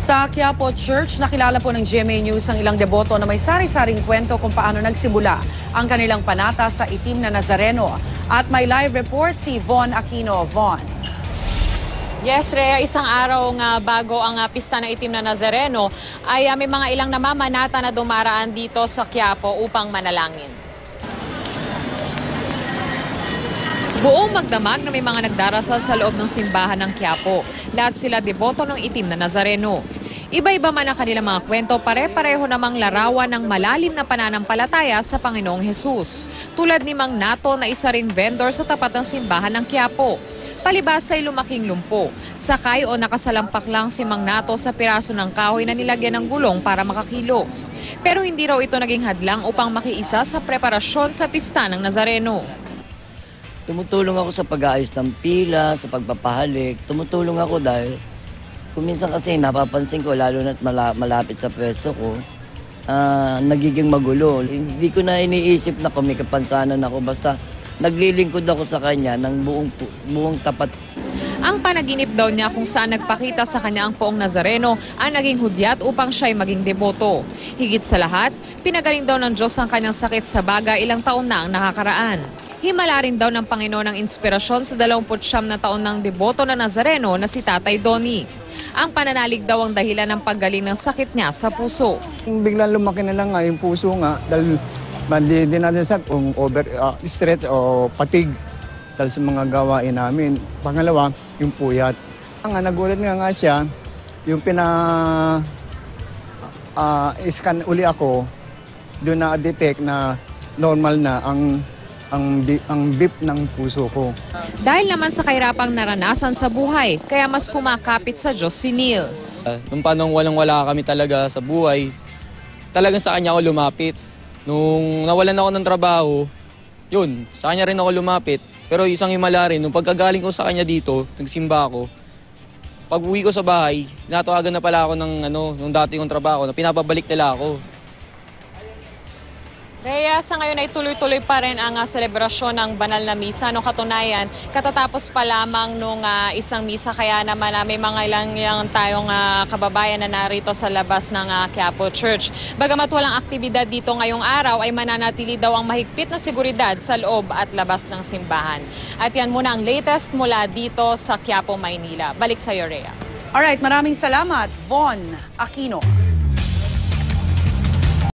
Sa Quiapo Church, nakilala po ng GMA News ang ilang deboto na may sari-saring kwento kung paano nagsimula ang kanilang panata sa itim na Nazareno. At may live report si Von Aquino. Von. Yes, Rhea, isang araw nga bago ang pista ng itim na Nazareno ay may mga ilang namamanata na dumaraan dito sa Quiapo upang manalangin. Buong magdamag na may mga nagdarasal sa loob ng simbahan ng Quiapo. Lahat sila deboto ng itim na Nazareno. Iba-iba man ang kanilang mga kwento, pare-pareho namang larawan ng malalim na pananampalataya sa Panginoong Hesus. Tulad ni Mang Nato na isa ring vendor sa tapat ng simbahan ng Quiapo. Palibas ay lumaking lumpo. Sakay o nakasalampak lang si Mang Nato sa piraso ng kahoy na nilagyan ng gulong para makakilos. Pero hindi raw ito naging hadlang upang makiisa sa preparasyon sa pista ng Nazareno. Tumutulong ako sa pag-aayos ng pila, sa pagpapahalik. Tumutulong ako dahil kung minsan kasi napapansin ko, lalo na't malapit sa pwesto ko, nagiging magulo. Hindi ko na iniisip na kung may kapansanan ako. Basta naglilingkod ako sa kanya ng buong tapat. Ang panaginip daw niya kung saan nagpakita sa kanya ang poong Nazareno ang naging hudyat upang siya'y maging deboto. Higit sa lahat, pinagaling daw ng Diyos ang kanyang sakit sa baga ilang taon na ang nakakaraan. Himala rin daw ng Panginoon ang inspirasyon sa 29 na taon ng deboto na Nazareno na si Tatay Donnie. Ang pananalig daw ang dahilan ng paggaling ng sakit niya sa puso. Biglang lumaki na lang nga yung puso nga dahil hindi natin sa kung overstretch o fatigue dahil sa mga gawain namin. Pangalawa, yung puyat. Nagulat nga siya, yung scan uli ako, doon na-detect na normal na ang beep ng puso ko. Dahil naman sa kahirapang naranasan sa buhay, kaya mas kumakapit sa Diyos si Neil. Nung panong walang-wala kami talaga sa buhay, talagang sa kanya ako lumapit. Nung nawalan ako ng trabaho, yun, sa kanya rin ako lumapit. Pero isang himala rin, nung pagkagaling ko sa kanya dito, nagsimba ako, pag uwi ko sa bahay, natawagan na pala ako nung dati kong trabaho, na pinapabalik nila ako. Rhea, sa ngayon ay tuloy-tuloy pa rin ang selebrasyon ng banal na misa. No, katunayan, katatapos pa lamang nung isang misa, kaya naman may mga ilang tayong kababayan na narito sa labas ng Quiapo Church. Bagamat walang aktibidad dito ngayong araw, ay mananatili daw ang mahigpit na seguridad sa loob at labas ng simbahan. At yan muna ang latest mula dito sa Quiapo, Maynila. Balik sa iyo, Rhea. Alright, maraming salamat, Von Aquino.